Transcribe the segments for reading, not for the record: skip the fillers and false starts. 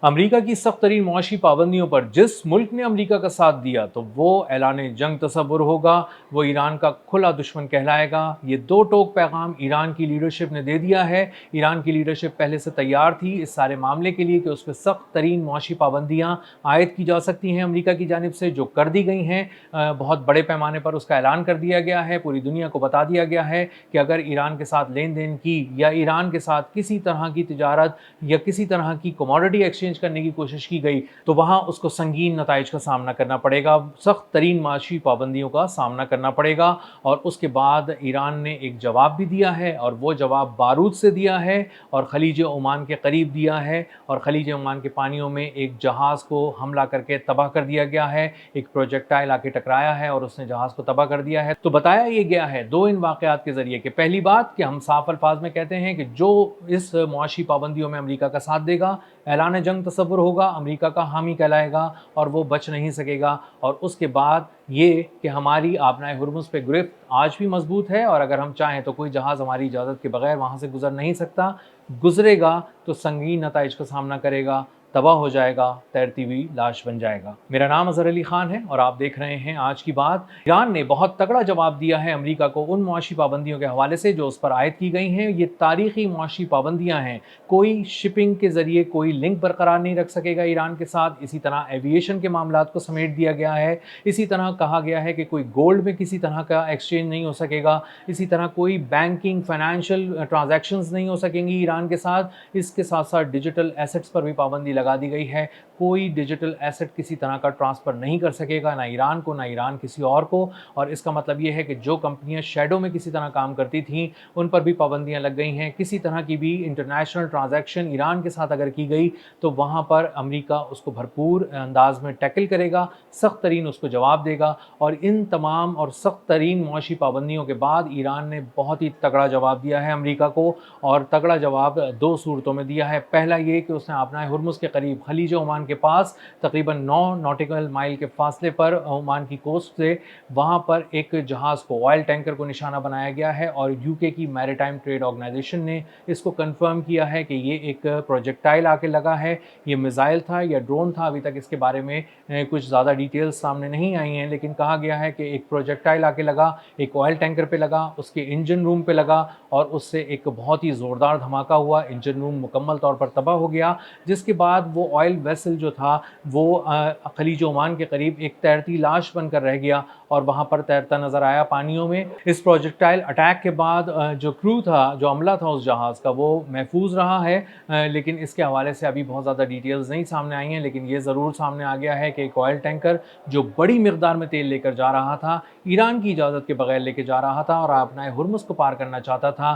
America की सख्त तरीन मुआशी पाबंदियों पर जिस मुल्क ने अमेरिका का साथ दिया तो वो ऐलान जंग तसव्वुर होगा, वो ईरान का खुला दुश्मन कहलाएगा। ये दो टोक पैगाम ईरान की लीडरशिप ने दे दिया है। ईरान की लीडरशिप पहले से तैयार थी इस सारे मामले के लिए कि उस पर सख्त तरीन मुआशी पाबंदियाँ आयद की जा सकती हैं अमेरिका की जानिब से, जो कर दी गई हैं। बहुत बड़े पैमाने पर उसका ऐलान कर दिया गया है, पूरी दुनिया को बता दिया गया है कि अगर ईरान के साथ लेन देन की या ईरान के साथ किसी तरह की तिजारत या किसी तरह की कमोडिटी एक्सचेंज करने की कोशिश की गई तो वहां उसको संगीन नताइज का सामना करना पड़ेगा, सख्त तरीन माशी पाबंदियों का सामना करना पड़ेगा। और उसके बाद ईरान ने एक जवाब भी दिया है और वो जवाब बारूद से दिया है और खलीज ओमान के करीब दिया है। और खलीज ओमान के पानियों में एक जहाज़ को हमला करके तबाह कर दिया गया है, एक प्रोजेक्टाइल आके टकराया है और उसने जहाज़ को तबाह कर दिया है। तो बताया ये गया है दो इन वाक़यात के ज़रिए कि पहली बात कि हम साफ अल्फाज में कहते हैं कि जो इस मुआशी पाबंदियों में अमेरिका का साथ देगा, ऐलान जंग तसव्वुर होगा, अमेरिका का हामी कहलाएगा और वो बच नहीं सकेगा। और उसके बाद ये कि हमारी आबनाए हुर्मुज़ पे गिरफ्त आज भी मजबूत है और अगर हम चाहें तो कोई जहाज़ हमारी इजाज़त के बगैर वहाँ से गुजर नहीं सकता। गुजरेगा तो संगीन नताइज का सामना करेगा, तबाह हो जाएगा, तैरती हुई लाश बन जाएगा। मेरा नाम अज़हर अली ख़ान है और आप देख रहे हैं आज की बात। ईरान ने बहुत तगड़ा जवाब दिया है अमेरिका को उन मुआशी पाबंदियों के हवाले से जो उस पर आयद की गई हैं। ये तारीख़ी मुआशी पाबंदियाँ हैं, कोई शिपिंग के ज़रिए कोई लिंक बरकरार नहीं रख सकेगा ईरान के साथ। इसी तरह एविएशन के मामलात को समेट दिया गया है। इसी तरह कहा गया है कि कोई गोल्ड में किसी तरह का एक्सचेंज नहीं हो सकेगा। इसी तरह कोई बैंकिंग फाइनेंशियल ट्रांजैक्शंस नहीं हो सकेंगी ईरान के साथ। इसके साथ साथ डिजिटल एसेट्स पर भी पाबंदी लगा दी गई है। कोई डिजिटल एसेट किसी तरह का ट्रांसफ़र नहीं कर सकेगा, ना ईरान को ना ईरान किसी और को। और इसका मतलब ये है कि जो कंपनियां शैडो में किसी तरह काम करती थीं उन पर भी पाबंदियां लग गई हैं। किसी तरह की भी इंटरनेशनल ट्रांजैक्शन ईरान के साथ अगर की गई तो वहाँ पर अमेरिका उसको भरपूर अंदाज में टैकल करेगा, सख्त तरीन उसको जवाब देगा। और इन तमाम और सख्त तरीन मुआशी पाबंदियों के बाद ईरान ने बहुत ही तगड़ा जवाब दिया है अमेरिका को। और तगड़ा जवाब दो सूरतों में दिया है। पहला ये कि उसने आबनाए हुर्मुज़ के करीब खलीज ओमान के पास तकरीबन 9 नॉटिकल माइल के फासले पर ओमान की कोस्ट से वहाँ पर एक जहाज़ को, ऑयल टैंकर को निशाना बनाया गया है। और यूके की मैरीटाइम ट्रेड ऑर्गेनाइजेशन ने इसको कंफर्म किया है कि ये एक प्रोजेक्टाइल आके लगा है, ये मिसाइल था या ड्रोन था। अभी तक इसके बारे में कुछ ज़्यादा डिटेल्स सामने नहीं आई हैं, लेकिन कहा गया है कि एक प्रोजेक्टाइल आके लगा, एक ऑयल टैंकर पे लगा, उसके इंजन रूम पे लगा और उससे एक बहुत ही ज़ोरदार धमाका हुआ। इंजन रूम मुकम्मल तौर पर तबाह हो गया, जिसके बाद वो ऑयल वेसल जो था वो खलीज ओमान के करीब एक तैरती लाश बनकर रह गया और वहाँ पर तैरता नज़र आया पानियों में। इस प्रोजेक्टाइल अटैक के बाद जो क्रू था, जो अमला था उस जहाज़ का, वो महफूज रहा है। लेकिन इसके हवाले से अभी बहुत ज़्यादा डिटेल्स नहीं सामने आई हैं, लेकिन ये ज़रूर सामने आ गया है कि एक ऑयल टैंकर जो बड़ी मिकदार में तेल लेकर जा रहा था, ईरान की इजाज़त के बगैर लेके जा रहा था और अपना हुर्मुज़ को पार करना चाहता था,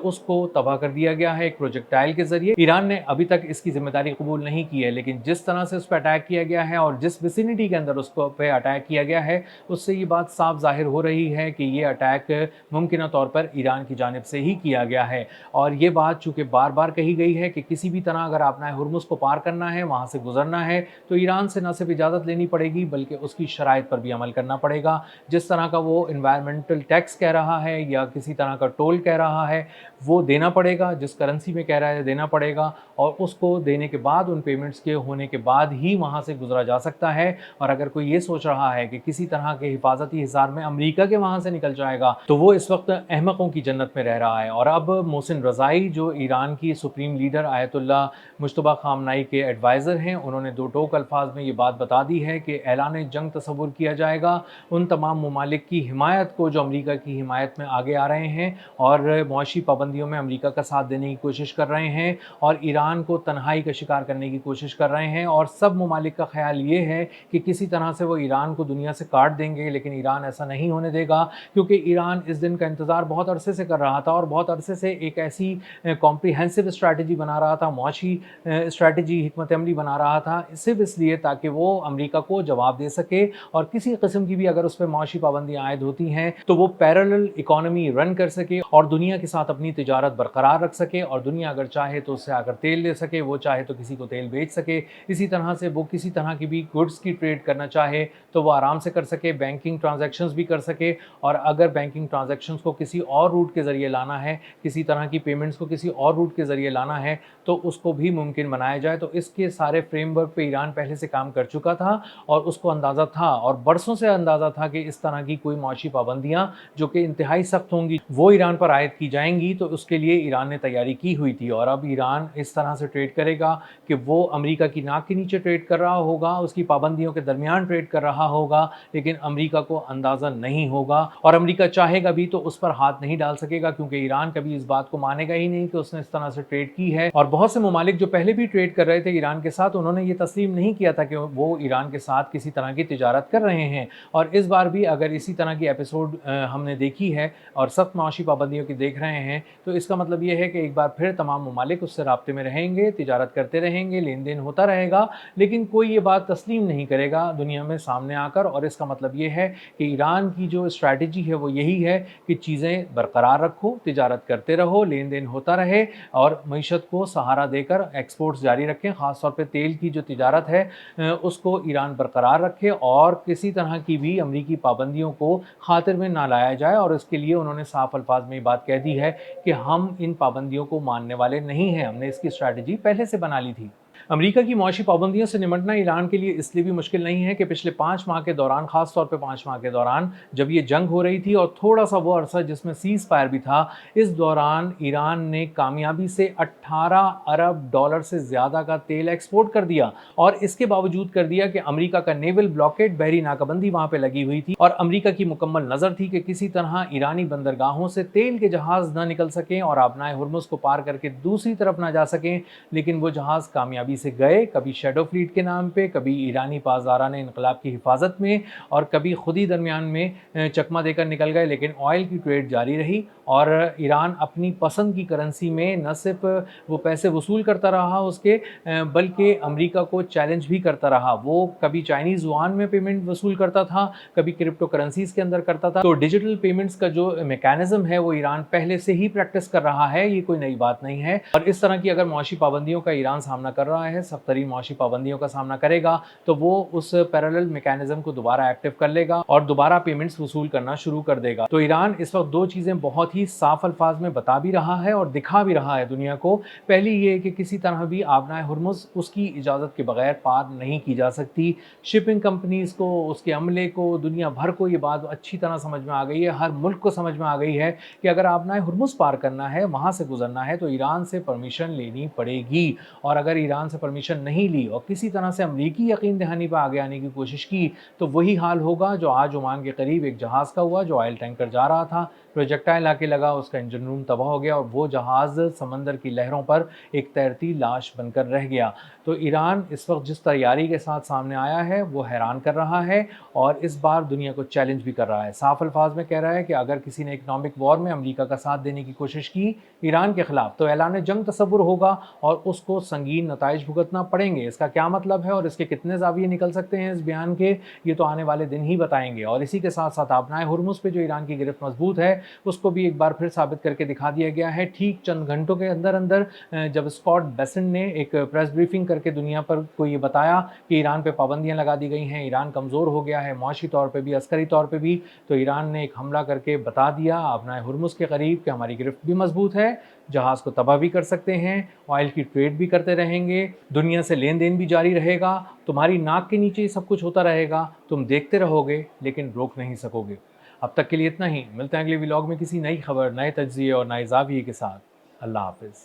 उसको तबाह कर दिया गया है एक प्रोजेक्टाइल के ज़रिए। ईरान ने अभी तक इसकी जिम्मेदारी कबूल नहीं की है, लेकिन जिस तरह से उस पर अटैक किया गया है और जिस विसिनिटी के अंदर उसको पे अटैक किया गया है, उससे ये बात साफ जाहिर हो रही है कि ये अटैक मुमकिन तौर पर ईरान की जानिब से ही किया गया है। और ये बात चूँकि बार बार कही गई है कि किसी भी तरह अगर आपने हुर्मुज़ को पार करना है, वहाँ से गुजरना है, तो ईरान से न सिर्फ इजाज़त लेनी पड़ेगी बल्कि उसकी शराइत पर भी अमल करना पड़ेगा। जिस तरह का वो इन्वायरमेंटल टैक्स कह रहा है या किसी तरह का टोल कह रहा है, वो देना पड़ेगा, जिस करेंसी में कह रहा है देना पड़ेगा। और उसको देने के बाद, उन पेमेंट्स के होने के बाद ही वहाँ से गुजरा जा सकता है। और अगर कोई ये सोच रहा है कि किसी तरह के हिफाजती हिसार में अमेरिका के वहाँ से निकल जाएगा तो वो इस वक्त अहमकों की जन्नत में रह रहा है। और अब मोहसिन रज़ाई जो ईरान की सुप्रीम लीडर आयतुल्ला मुज्तबा ख़ामनाई के एडवाइज़र हैं, उन्होंने दो टोक अल्फाज में ये बात बता दी है कि ऐलान जंग तसव्वुर किया जाएगा उन तमाम ममालिक की हिमायत को जो अमेरिका की हिमायत में आगे आ रहे हैं और मुआशी पाबंदियों में अमेरिका का साथ देने की कोशिश कर रहे हैं और ईरान को तन्हाई का शिकार करने की कोशिश कर रहे हैं। और सब ममालिक का ख्याल ये है कि किसी तरह से वो ईरान को दुनिया से काट देंगे, लेकिन ईरान ऐसा नहीं होने देगा, क्योंकि ईरान इस दिन का इंतज़ार बहुत अरसे से कर रहा था और बहुत अरसे से एक ऐसी कॉम्प्रिहेंसिव स्ट्रैटेजी बना रहा था, मुआशी स्ट्रैटेजी, हिकमत अमली बना रहा था, सिर्फ इसलिए ताकि वो अमेरिका को जवाब दे सके। और किसी किस्म की भी अगर उस पर मुआशी पाबंदियाँ आयद होती हैं तो वो पैरेलल इकॉनमी रन कर सके और दुनिया के साथ अपनी तिजारत बरकरार रख सके। और दुनिया अगर चाहे तो उससे आकर तेल ले सके, वो चाहे तो किसी को तेल बेच सके। इसी तरह से वो किसी तरह की भी गुड्स की ट्रेड करना चाहे तो वो आराम से कर सके। बैंक बैंकिंग ट्रांजैक्शंस भी कर सके, और अगर बैंकिंग ट्रांजैक्शंस को किसी और रूट के ज़रिए लाना है, किसी तरह की पेमेंट्स को किसी और रूट के ज़रिए लाना है, तो उसको भी मुमकिन बनाया जाए। तो इसके सारे फ्रेमवर्क पे ईरान पहले से काम कर चुका था और उसको अंदाज़ा था, और बरसों से अंदाज़ा था कि इस तरह की कोई मौशी पाबंदियाँ जो कि इंतहाई सख्त होंगी वो ईरान पर आयद की जाएंगी। तो उसके लिए ईरान ने तैयारी की हुई थी, और अब ईरान इस तरह से ट्रेड करेगा कि वो अमेरिका की नाक के नीचे ट्रेड कर रहा होगा, उसकी पाबंदियों के दरमियान ट्रेड कर रहा होगा, लेकिन अमेरिका को अंदाज़ा नहीं होगा, और अमेरिका चाहेगा भी तो उस पर हाथ नहीं डाल सकेगा, क्योंकि ईरान कभी इस बात को मानेगा ही नहीं कि उसने इस तरह से ट्रेड की है। और बहुत से ममालिक जो पहले भी ट्रेड कर रहे थे ईरान के साथ, उन्होंने ये तस्लीम नहीं किया था कि वो ईरान के साथ किसी तरह की तिजारत कर रहे हैं। और इस बार भी अगर इसी तरह की एपिसोड हमने देखी है और सख्त माशी पाबंदियों की देख रहे हैं, तो इसका मतलब ये है कि एक बार फिर तमाम ममालिक उससे राब्ते में रहेंगे, तिजारत करते रहेंगे, लेन देन होता रहेगा, लेकिन कोई ये बात तस्लीम नहीं करेगा दुनिया में सामने आकर। और इसका मतलब ये है कि ईरान की जो स्ट्रैटेजी है वो यही है कि चीज़ें बरकरार रखो, तिजारत करते रहो, लेन देन होता रहे, और मईशत को सहारा देकर एक्सपोर्ट्स जारी रखें। ख़ासतौर पर तेल की जो तिजारत है उसको ईरान बरकरार रखे, और किसी तरह की भी अमरीकी पाबंदियों को खातिर में ना लाया जाए। और इसके लिए उन्होंने साफ अल्फाज में ये बात कह दी है कि हम इन पाबंदियों को मानने वाले नहीं हैं, हमने इसकी स्ट्रैटेजी पहले से बना ली थी। अमेरिका की मौशी पाबंदियों से निमटना ईरान के लिए इसलिए भी मुश्किल नहीं है कि पिछले 5 माह के दौरान, खास तौर पे 5 माह के दौरान जब ये जंग हो रही थी और थोड़ा सा वो अरसा जिसमें सीज़ फायर भी था, इस दौरान ईरान ने कामयाबी से 18 अरब डॉलर से ज़्यादा का तेल एक्सपोर्ट कर दिया, और इसके बावजूद कर दिया कि अमेरिका का नेवल ब्लॉकेड, बहरी नाकाबंदी वहाँ पर लगी हुई थी, और अमेरिका की मुकम्मल नज़र थी कि किसी तरह ईरानी बंदरगाहों से तेल के जहाज़ न निकल सकें और आबनाए हुर्मुज़ को पार करके दूसरी तरफ ना जा सकें। लेकिन वो जहाज़ कामयाबी से गए, कभी शैडो फ्लीट के नाम पे, कभी ईरानी पासदाराने इनकलाब की हिफाजत में, और कभी खुद ही दरमियान में चकमा देकर निकल गए। लेकिन ऑयल की ट्रेड जारी रही, और ईरान अपनी पसंद की करेंसी में न सिर्फ वो पैसे वसूल करता रहा उसके, बल्कि अमेरिका को चैलेंज भी करता रहा। वो कभी चाइनीज़ युआन में पेमेंट वसूल करता था, कभी क्रिप्टो करेंसीज़ के अंदर करता था। तो डिजिटल पेमेंट्स का जो मैकेनिज्म है वो ईरान पहले से ही प्रैक्टिस कर रहा है, ये कोई नई बात नहीं है। और इस तरह की अगर मौशी पाबंदियों का ईरान सामना कर रहा है, सख्त तरीन मौशी पाबंदियों का सामना करेगा, तो वो उस पैरेलल मैकेनिज्म को दोबारा एक्टिव कर लेगा और दोबारा पेमेंट्स वसूल करना शुरू कर देगा। तो ईरान इस वक्त दो चीज़ें बहुत ही साफ अल्फाज में बता भी रहा है और दिखा भी रहा है दुनिया को। पहली ये कि किसी तरह भी आबनाए हुर्मुज़ उसकी इजाज़त के बगैर पार नहीं की जा सकती। शिपिंग कंपनीज़ को, उसके अमले को, दुनिया भर को ये बात अच्छी तरह समझ में आ गई है, हर मुल्क को समझ में आ गई है कि अगर आबनाए हुर्मुज़ पार करना है, वहाँ से गुजरना है, तो ईरान से परमिशन लेनी पड़ेगी। और अगर ईरान से परमिशन नहीं ली और किसी तरह से अमरीकी यकीन दहानी पर आगे आने की कोशिश की, तो वही हाल होगा जो आज ओमान के करीब एक जहाज़ का हुआ, जो ऑयल टैंकर जा रहा था, प्रोजेक्टाइल आके लगा, उसका इंजन रूम तबाह हो गया और वो जहाज़ समंदर की लहरों पर एक तैरती लाश बनकर रह गया। तो ईरान इस वक्त जिस तैयारी के साथ सामने आया है वो हैरान कर रहा है, और इस बार दुनिया को चैलेंज भी कर रहा है। साफ अल्फाज में कह रहा है कि अगर किसी ने इकनॉमिक वॉर में अमेरिका का साथ देने की कोशिश की ईरान के खिलाफ, तो ऐलान जंग तसव्वुर होगा और उसको संगीन नताइज भुगतना पड़ेंगे। इसका क्या मतलब है और इसके कितने ज़ाविये निकल सकते हैं इस बयान के, ये तो आने वाले दिन ही बताएंगे। और इसी के साथ साथ आबनाए हुर्मुज़ पे जो ईरान की गिरफ्त मजबूत है, उसको भी एक बार फिर साबित करके दिखा दिया गया है। ठीक चंद घंटों के अंदर अंदर जब स्कॉट बेसेंट ने एक प्रेस ब्रीफिंग करके दुनिया पर को ये बताया कि ईरान पे पाबंदियां लगा दी गई हैं, ईरान कमज़ोर हो गया है मुआशी तौर पे भी, अस्करी तौर पे भी, तो ईरान ने एक हमला करके बता दिया आबनाए हुर्मुज़ के करीब कि हमारी गिरफ्त भी मजबूत है, जहाज़ को तबाह भी कर सकते हैं, ऑयल की ट्रेड भी करते रहेंगे, दुनिया से लेन देन भी जारी रहेगा, तुम्हारी नाक के नीचे ही सब कुछ होता रहेगा, तुम देखते रहोगे लेकिन रोक नहीं सकोगे। अब तक के लिए इतना ही, मिलते हैं अगले व्लॉग में किसी नई खबर, नए तज्ज़िये और नए ज़ाविये के साथ। अल्लाह हाफ़िज़।